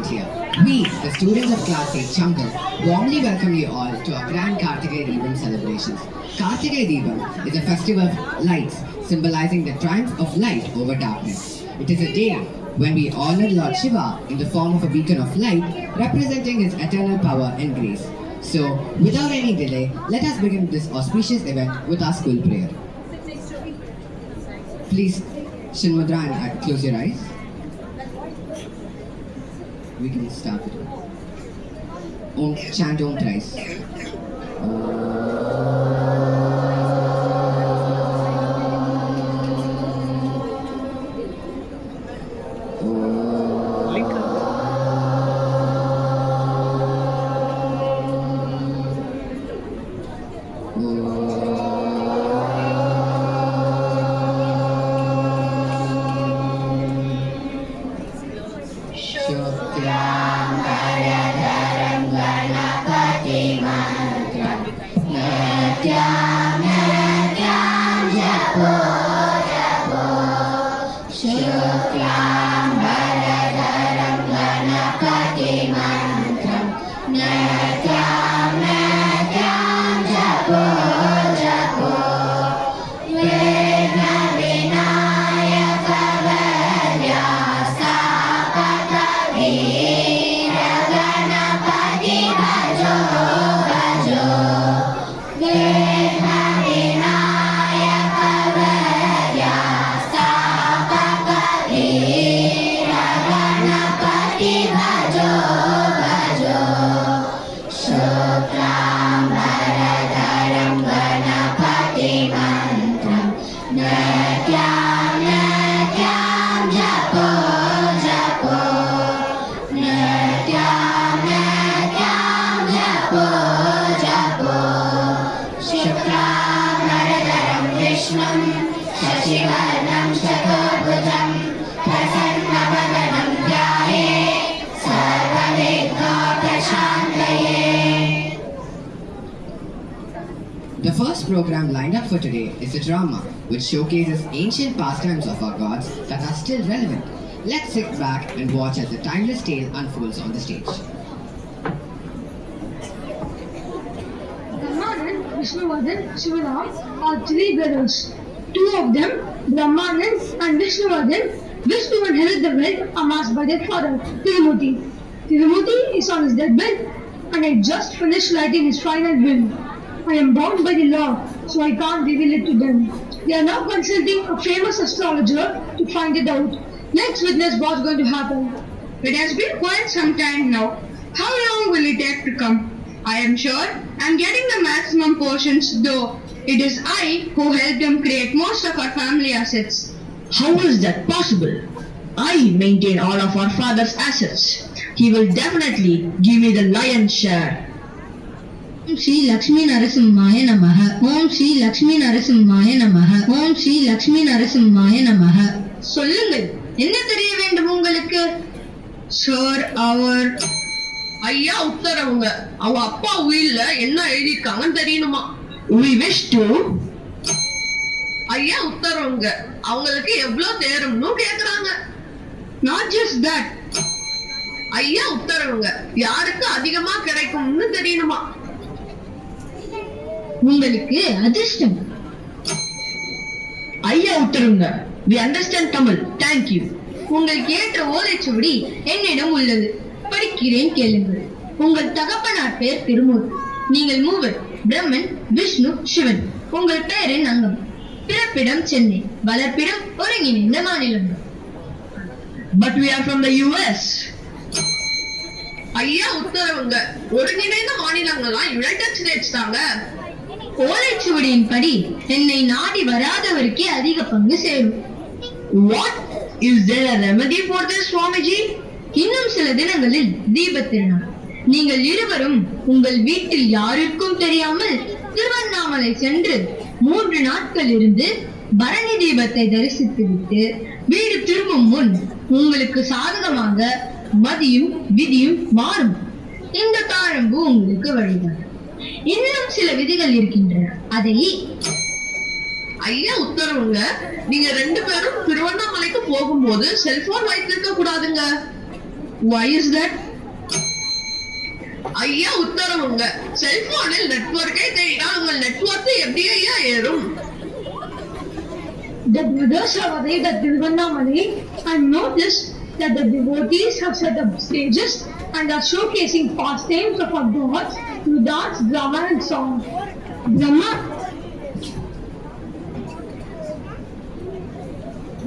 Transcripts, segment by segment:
here. We, the students of Class 8 Chamgal, warmly welcome you all to our grand Karthikeya Deepam celebrations. Karthikeya Deepam is a festival of lights, symbolizing the triumph of light over darkness. It is a day when we honor Lord Shiva in the form of a beacon of light, representing his eternal power and grace. So, without any delay, let us begin this auspicious event with our school prayer. Please, Shinmudra, and close your eyes. We can start it. Chant Om thrice. The first program lined up for today is a drama which showcases ancient pastimes of our gods that are still relevant. Let's sit back and watch as the timeless tale unfolds on the stage. Brahmanand, Vishnuvardhan, Shivaram are three brothers. Two of them, Brahmanand and Vishnuvardhan, wish to inherit the wealth amassed by their father, Tirumurti. Tirumurti is on his deathbed and I just finished writing his final will. I am bound by the law, so I can't reveal it to them. They are now consulting a famous astrologer to find it out. Let's witness what's going to happen. It has been quite some time now. How long will it take to come? I am sure I am getting the maximum portions, though it is I who helped him create most of our family assets. How is that possible? I maintain all of our father's assets. He will definitely give me the lion's share. Om Shri Lakshmi Narasimhaya Namaha. Om Shri Lakshmi Narasimhaya Namaha. Om Shri Lakshmi Narasimhaya Namaha. சொல்லுங்கள், என்ன தெரிய வேண்டும் உங்களுக்கு? Sir, அவர் ஐயா உத்தரவுங்க. அவங்க அப்பா உயில்ல என்ன எழுதிருக்காங்கன்னு தெரியணுமா? We wish to. ஐயா உத்தரவுங்க. அவங்களுக்கு எவ்வளவு தேரும்னு கேக்குறாங்க. Not just that. ஐயா உத்தரவுங்க. யாருக்கு அதிகமா கிடைக்கும்னு தெரியணுமா? உங்களுக்கு அதிர்ஷ்டம். ஐயா உத்தரவுங்க. We understand Tamil. Thank you. உங்களுக்கு ஏற்ற ஓலைச்சுவடி என்னிடம் உள்ளது. படிக்கிறேன், கேளுங்கள். உங்கள் தகப்பனார் பெயர் திருமூர்த்தி. நீங்கள் மூவர், பிரம்மன், விஷ்ணு, சிவன். உங்கள் பெயரின் அங்கம். பிறப்பிடம் சென்னை, வளர்ப்பிடம் ஒருங்கிணைந்த மாநிலம். But we are from the US. ஐயா உத்தரவுங்க. ஒருங்கிணைந்த மாநிலங்கள்லாம் யுனைடெட் ஸ்டேட்ஸ் தாங்க. ஓலைச்சுவடியின் படி என்னை நாடி வராதவருக்கே அதிக பங்கு சேரும். What? Is there a remedy for this, Swamiji? இன்னும் சில தினங்களில் தீபத் திருநாள். நீங்கள் இருவரும் உங்கள் வீட்டில் யாருக்கும் தெரியாமல் திருவண்ணாமலை சென்று 3 நாட்கள் இருந்து பரணி தீபத்தை தரிசித்துவிட்டு வீடு திரும்பும் முன் உங்களுக்கு சாதகமாக மதியும் விதியும் மாறும். இந்த தாழம்பு உங்களுக்கு வழிதான். இன்னும் சில விதிகள் இருக்கின்றன. அதை ஐயா உத்தரவுங்க. நீங்க 2 பேரும் திருவண்ணாமலைக்கு போகும்போது செல்போன் வைத்திருக்க கூடாதுங்க. Why is that? ஐயா உத்தரவுங்க. செல்போனில் நெட்வொர்க்கே தேடினால் உங்கள் நெட்வொர்க் எப்படி ஐயா ஏறும்? The brothers have arrived at Tiruvannamalai and noticed that the devotees have set up stages and are showcasing pastimes of our gods through dance, drama and song. Brahma.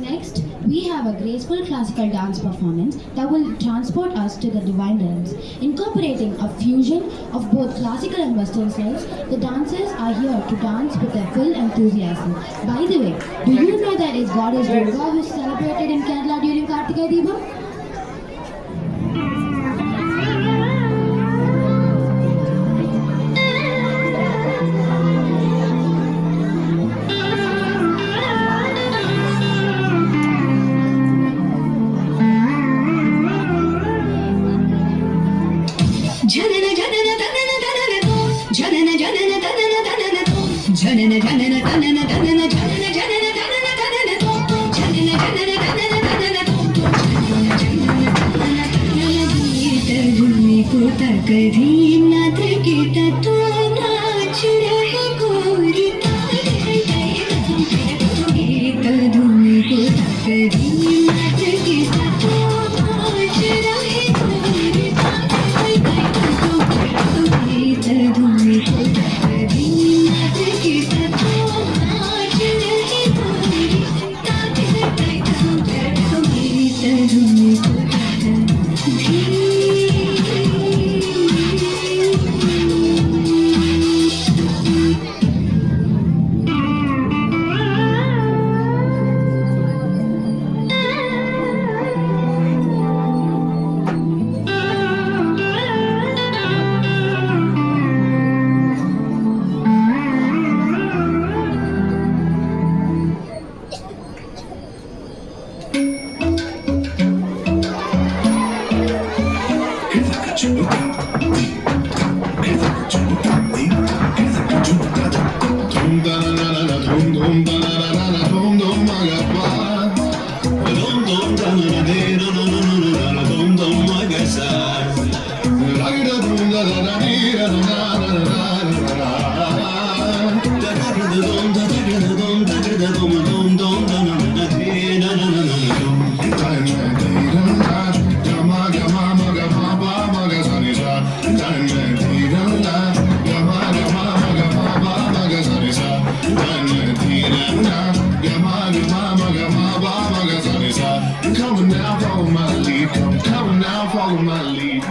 Next, we have a graceful classical dance performance that will transport us to the divine realms. Incorporating a fusion of both classical and western styles, the dancers are here to dance with their full enthusiasm. By the way, do you know that it's goddess Durga who is celebrated in Kerala during Kartika Deepam? Come now, follow my lead. Come now, follow my lead.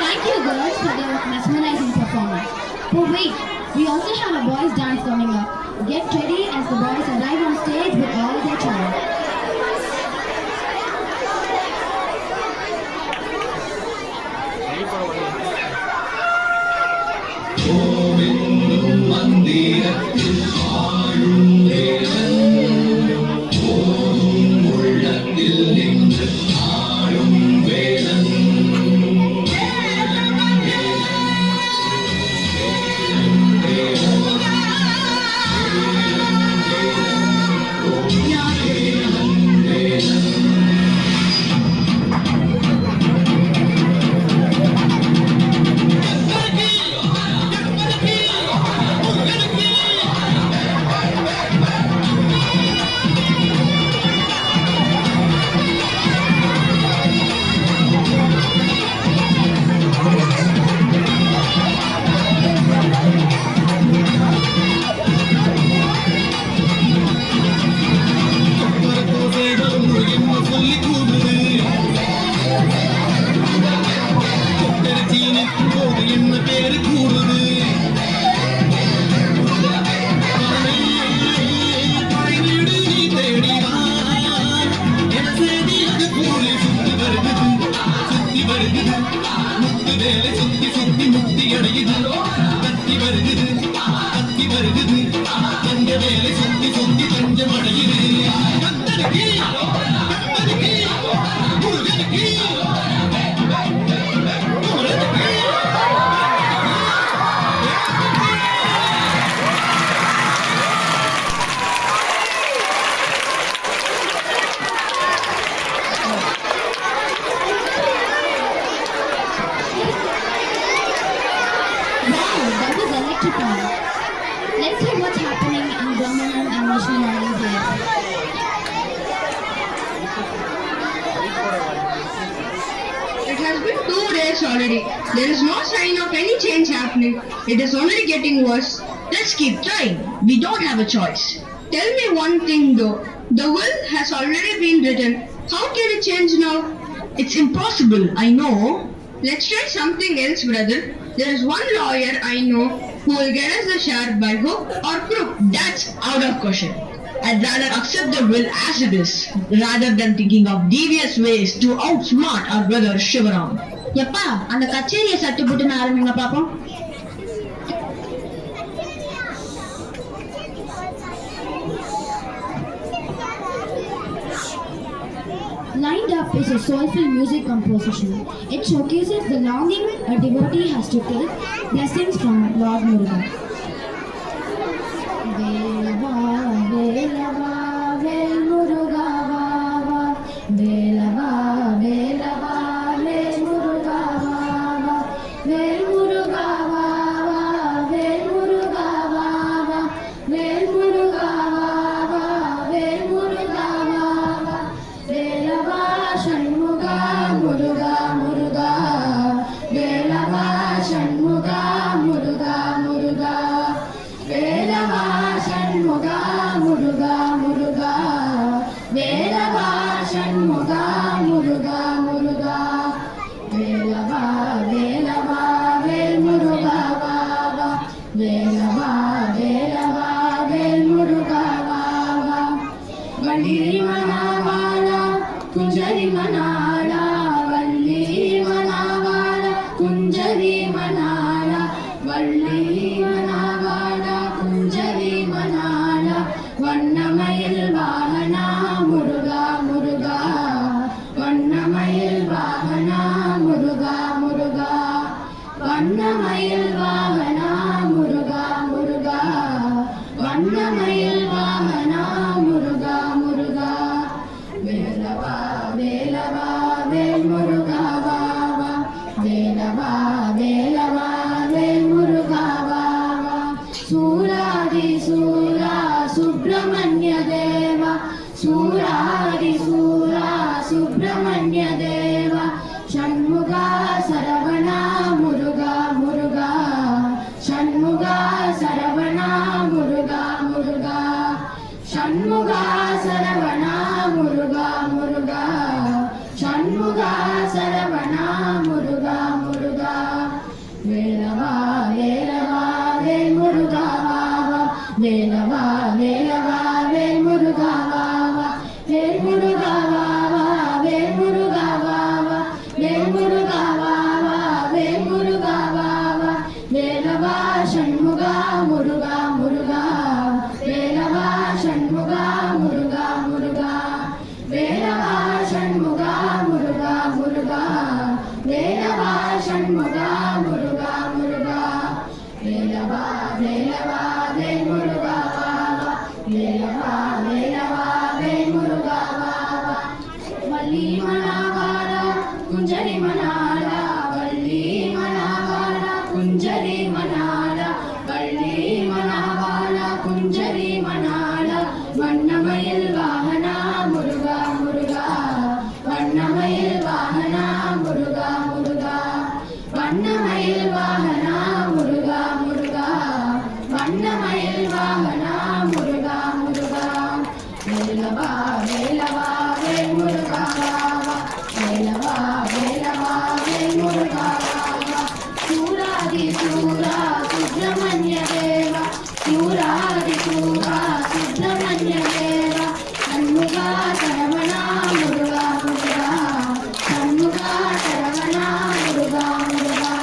Thank you girls for their mesmerizing performance. Oh wait, we also have a boys dance coming up. get ready as the boys arrive on stage with all their charm. Let's see what's happening in Brahmanam and Vishnu here. It has been 2 days already. There is no sign of any change happening. It is only getting worse. Let's keep trying. We don't have a choice. Tell me one thing though. The will has already been written. How can it change now? It's impossible, I know. Let's try something else, brother. There is one lawyer I know who will get us the share by hook or crook. That's out of question. I'd rather accept the will as it is, rather than thinking of devious ways to outsmart our brother Shivaram. எப்பா அந்த கச்சேரியை சட்டு புட்டுன்னு ஆரம்பிங்க பாப்போம். Lined up is a soulful music composition. It showcases the longing a devotee has to take blessings from Lord Muruga. Velava, Velava, Vel Muruga, Vava. Velava, Velava, Vel Muruga, Vava. Vel Muruga, Vava, Vel Muruga, Vava. Vel Muruga, Vava, Vel Muruga, Vava. Velava, Shanmuga, Muruga, Muruga. Velava, Shanmuga, Muruga, Muruga. Velava, Shanmuga, Muruga, Muruga. Velava, Shanmuga, Muruga, Muruga. Velava, Velava, Vel Muruga, Vava. Velava, Velava, Vel Muruga, Vava. Vandiri Manavala, Kunjari Manala, Valli Manavala, Kunjari Manala, Valli Manavala, Kunjari Manala, Vannamayil Vahana, Muruga, Muruga, Vannamayil Vahana, Muruga, Muruga, Vannamayil Vahana, Muruga, Muruga, Vannamayil Vahana, Muruga, Muruga. Velava, Velava, Vel Muruga, Vava. Velava, Velava, Vel Muruga, Vava. Suradi Sura, Subramanya Deva. Suradi Sura, Subramanya Deva. Shanmuga, Saravana, Muruga, Muruga. Shanmuga, Saravana, Muruga, Muruga. Shanmuga, Saravana, Muruga, Muruga. Shanmuga, Saravana, Muruga, Muruga. Velava, Velava, Vel Muruga, Vava. Velava, Shanmuga, Muruga, Muruga. Velava, Velava, Vel Muruga, Vava. Velava, Velava, Vel Muruga, Vava. Valli Manavara, Kunjari Manala, Valli Manavara, Kunjari Manala, Valli Manavara, Kunjari Manala, Vannamayil Vahana, Muruga, Muruga, Vannamayil Vahana, Muruga, Muruga, Vannamayil Vahana, Muruga, Muruga, Vannamayil Vahana, Muruga, Muruga. Velava, Velava, Vel Muruga, Vava. Velava, Velava, Vel Muruga, Vava. Suradi Sura, Subramanya Deva. Suradi Sura, Subramanya Deva. Shanmuga, Saravana, Muruga, Muruga. Shanmuga, Saravana, Muruga, Muruga.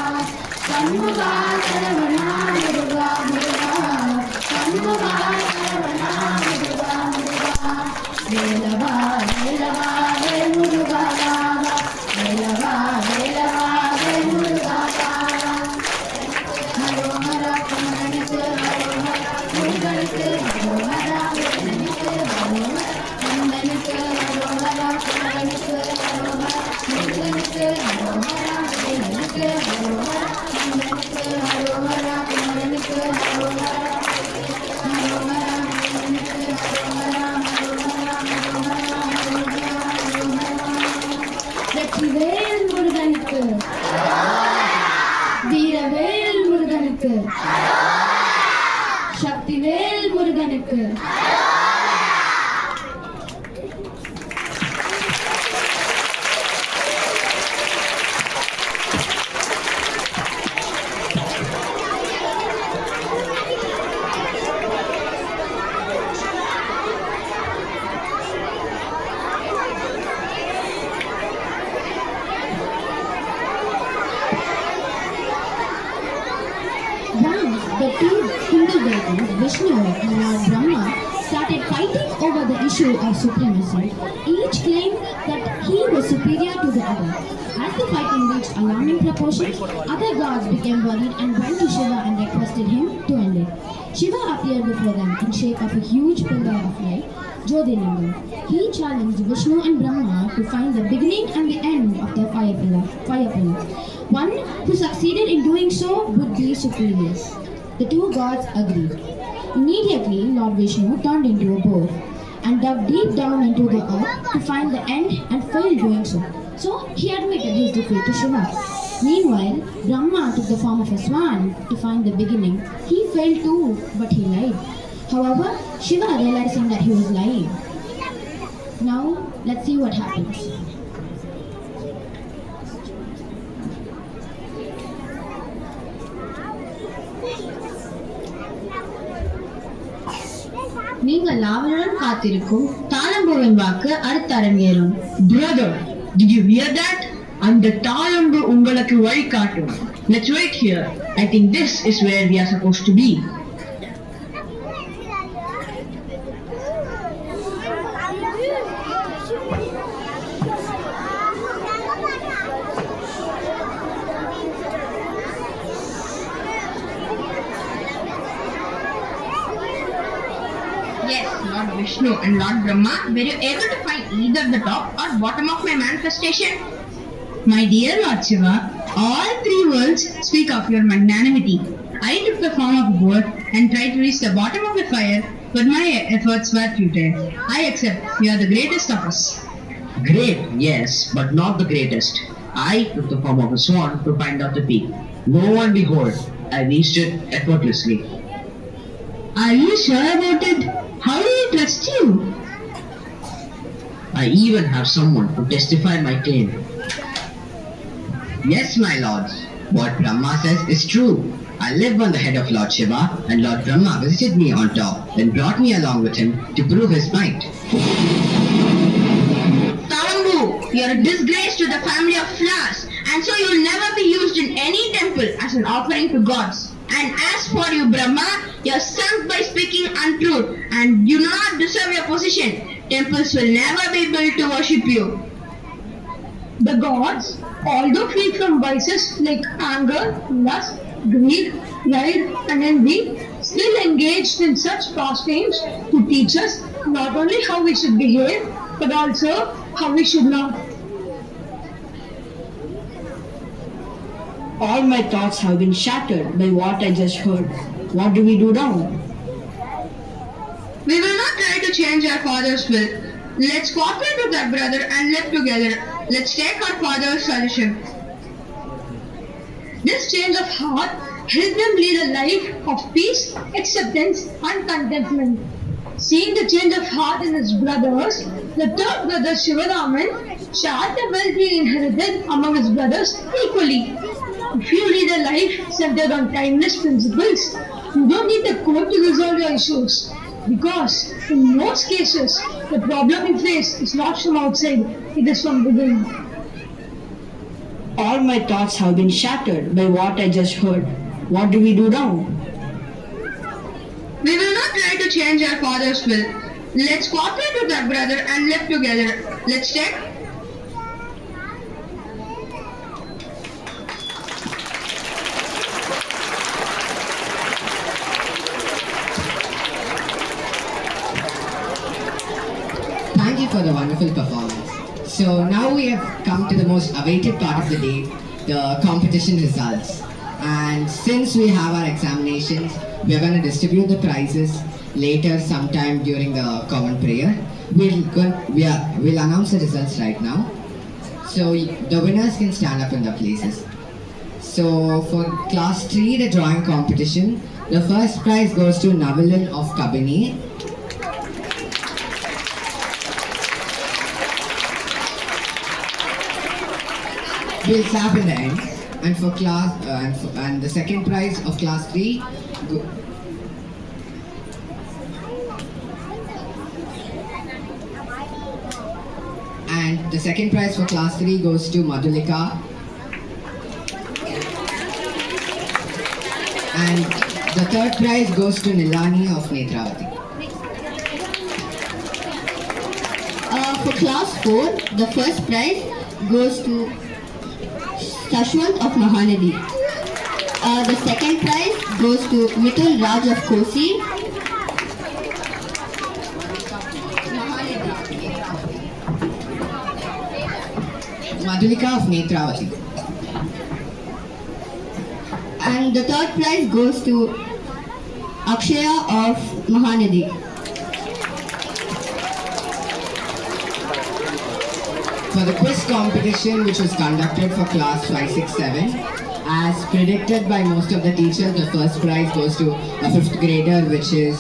Shanmuga, Saravana, Muruga, Muruga. Shanmuga, Saravana, Muruga, Muruga. Velava, Velava, Vel Muruga, Vava. Velava, Velava, Vel Muruga, Vava. Haro Hara, Kumaranukku, Haro Hara, Muruganukku, Haro Hara, Muruganukku, Haro Hara, Kandanukku, Haro Hara, Kumaranukku, Haro Hara, Muruganukku, Haro Hara, Velanukku, Haro Hara, Kandanukku, Haro Hara, Kumaranukku, Haro Hara, Haro Hara, Velanukku, Haro Hara, Haro Hara, Haro Hara, Haro Hara, Haro Hara. Vetrivel முருகனுக்கு, வீரவேல் முருகனுக்கு, சக்திவேல் முருகனுக்கு. Once the two Hindu deities, Vishnu and Lord Brahma, started fighting over the issue of supremacy. Each claimed that he was superior to the other. As the fighting reached alarming proportions, other gods became worried and went to Shiva and requested him to end it. Shiva appeared before them in shape of a huge pillar of light, Jyotirlingam. He challenged Vishnu and Brahma to find the beginning and the end of the fire pillar. One who succeeded in doing so would be superior. The two gods agreed. Immediately, Lord Vishnu turned into a boar and dug deep down into the earth to find the end and failed doing so. So he admitted his defeat to Shiva. Meanwhile, Brahma took the form of a swan to find the beginning. He failed too, but he lied. However, Shiva, realizing that he was lying. Now, let's see what happens. நீங்கள் ஆவலுடன் காத்திருக்கும் தாளம்பூவின் வாக்கு அடுத்த அரங்கேறும். Brother, did you hear that? அந்த தாளம்பு உங்களுக்கு வழிகாட்டும். Let's wait here. I think this is where we are supposed to be. Yes, Lord Vishnu and Lord Brahma, were you able to find either the top or bottom of my manifestation? My dear Lord Shiva, all three worlds speak of your magnanimity. I took the form of a boar and tried to reach the bottom of the fire, but my efforts were futile. I accept you are the greatest of us. Great, yes, but not the greatest. I took the form of a swan to find out the peak. Lo and behold, I reached it effortlessly. Are you sure about it? How do I trust you? I even have someone to testify my claim. Yes, my lords. What Brahma says is true. I live on the head of Lord Shiva, and Lord Brahma visited me on top, then brought me along with him to prove his might. Talambu, you are a disgrace to the family of flowers, and so you will never be used in any temple as an offering to gods. And as for you, Brahma, you are sunk by speaking untruth, and you do not deserve your position. Temples will never be built to worship you. The gods? although free from vices like anger, lust, greed, pride, and envy, still engaged in such pastimes to teach us not only how we should behave, but also how we should not. All my thoughts have been shattered by what I just heard. What do we do now? We will not try to change our father's will. Let's cooperate with our brother and live together. Let's take our father's suggestion. This change of heart helped them lead a life of peace, acceptance, and contentment. Seeing the change of heart in his brothers, the third brother Shivaraman shared the wealth he inherited among his brothers equally. If you lead a life centered on kindness principles, you don't need the court to resolve your issues. Because in most cases, the problem you face is not from outside, it is from within. All my thoughts have been shattered by what I just heard. What do we do now? We will not try to change our father's will. Let's cooperate with our brother and live together. Let's take Thank you for the wonderful performance. So now we have come to the most awaited part of the day, the competition results. And since we have our examinations, we are going to distribute the prizes later sometime during the common prayer. We'll announce the results right now. So the winners can stand up in their places. So for class 3, the drawing competition, the first prize goes to Navalin of Kabini. We'll clap in the end. And for class and the second prize of class 3 and the second prize for class 3 goes to Madhulika. And the third prize goes to Nilani of Netravati. For class 4, the first prize goes to Sashwant of Mahanadi. The second prize goes to Mitul Raj of Kosi. Madhulika of Netravati. And the third prize goes to Akshaya of Mahanadi. For the quiz competition which was conducted for class 5, 6, 7, as predicted by most of the teachers, the first prize goes to a 5th grader, which is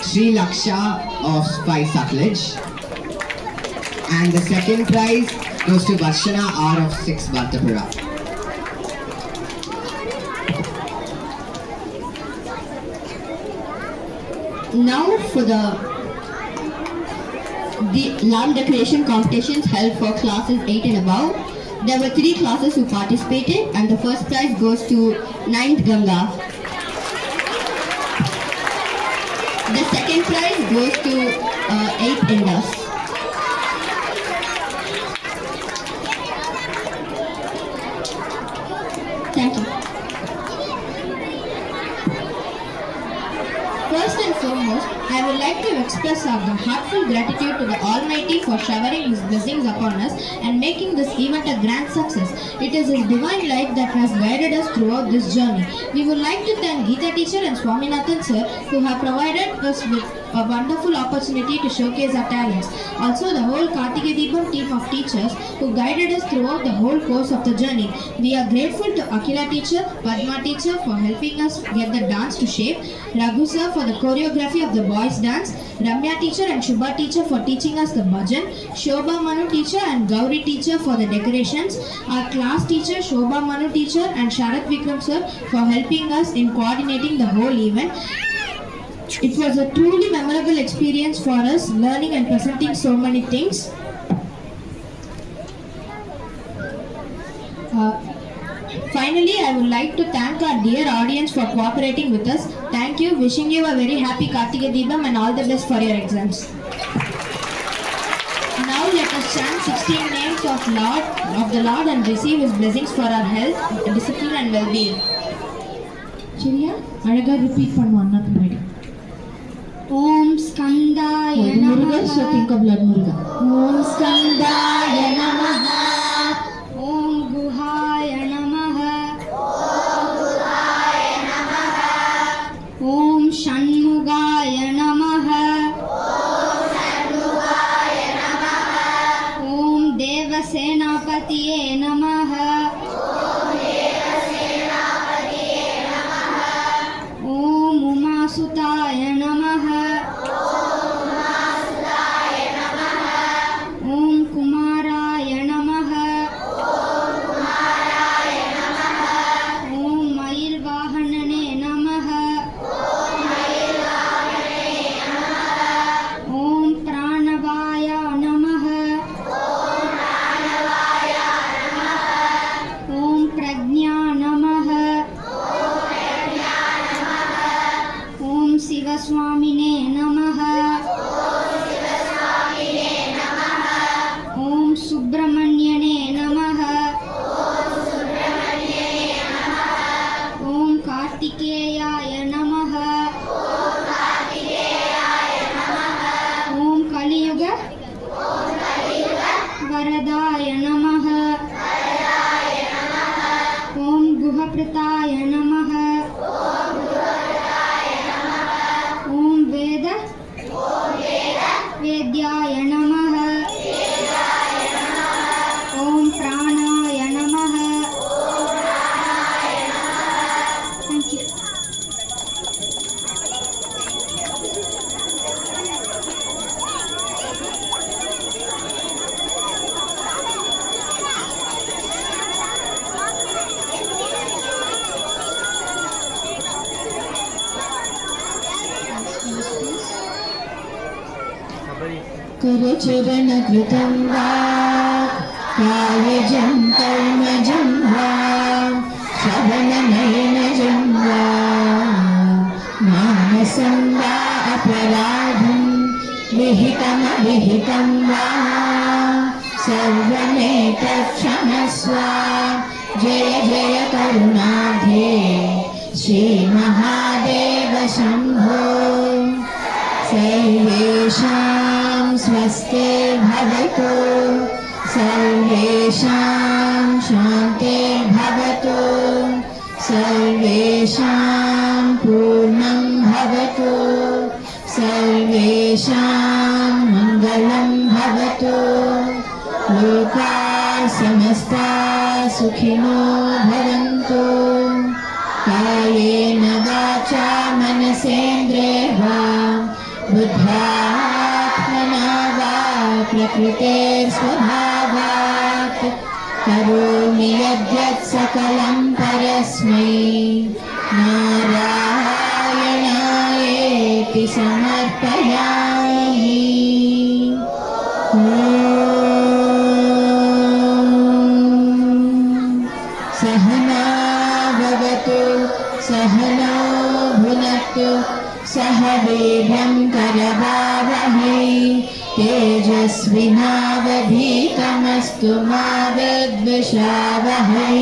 Sri Laksha of Spy Sutlej. And the second prize goes to Varshana R of 6 Bhattapura. Now for the lamp decoration competitions held for classes 8 and above. There were 3 classes who participated, and the first prize goes to 9th Ganga. The second prize goes to 8th Indus. Thank you. First and foremost, I would like to express our heartfelt gratitude to the Almighty for showering His blessings upon us and making this event a grand success. It is His divine light that has guided us throughout this journey. We would like to thank Geeta teacher and Swaminathan sir who have provided us with a wonderful opportunity to showcase our talents. Also the whole Kartikeya Deepam team of teachers who guided us throughout the whole course of the journey. We are grateful to Akila teacher, Padma teacher for helping us get the dance to shape, Raghu sir for the choreography of the boys dance, Ramya teacher and Shubha teacher for teaching us the bhajan, Shobha Manu teacher and Gauri teacher for the decorations, our class teacher Shobha Manu teacher and Sharat Vikram sir for helping us in coordinating the whole event. It was a truly memorable experience for us, learning and presenting so many things. Finally, I would like to thank our dear audience for cooperating with us. Thank you. Wishing you a very happy Kartikeya Deepam and all the best for your exams. Now let us chant 16 sing names of the Lord and receive His blessings for our health, discipline and well-being. சரியா அழகா repeat பண்ணுவோம் அண்ணா பின்னாடி. ஓம் ஸ்கந்தாய முருகா, நமஹ. so think of Lord Muruga. ஓம் ஸ்கந்தாய நமஹ. ஓம் குஹாய நமஹ. ஓம் ஷண்முகாய நமஹ. ஓம் தேவசேனாபதியே நமஹ. ஓம் உமாசுதாய நமஹ. ஓம் குமாராய நமஹ. ஓம் மயில் வாகனனே நமஹ. ஓம் பிராணவாய நமஹ. ஓம் பிரக்ஞா நமஹ. ஓம் சிவஸ்வாமினே நமஹ. ஓம் சுப்பிரமணியனே நமஹ. ஓம் கார்த்திகேயாய நமஹ. ஓம் கலியுக வரதாய நமஹ. ஓம் குஹபிரதாய நமஹ. ஓம் வேத்யாய நமஹ. ஓம் பிராணாய நமஹ. Thank you. करचरणकृतं वा कायजं कर्मजं वा श्रवणनयनजं वा मानसं वा अपराधं विहितमविहितं वा सर्वमेतत्क्षमस्व जय जय करुणाब्धे श्रीमहादेव शम्भो सर्वेषां स्वस्तिर्भवतु सर्वेषां शान्तिर्भवतु सर्वेषां पूर्णं भवतु सर्वेषां मङ्गलं भवतु लोकाः समस्ताः सुखिनो भवन्तु कायेन वाचा मनसेन्द्रियैर्वा बुद्ध्यात्मना वा प्रकृतेर्स्वभावात् करोमि यद्यत् सकलं परस्मै नारायणायेति समर्पयामि। सहना भवतु सहनो भुनक्तु सह वीर्यं करवावहै तेजस्विनावधीतमस्तु मा विद्विषावहै।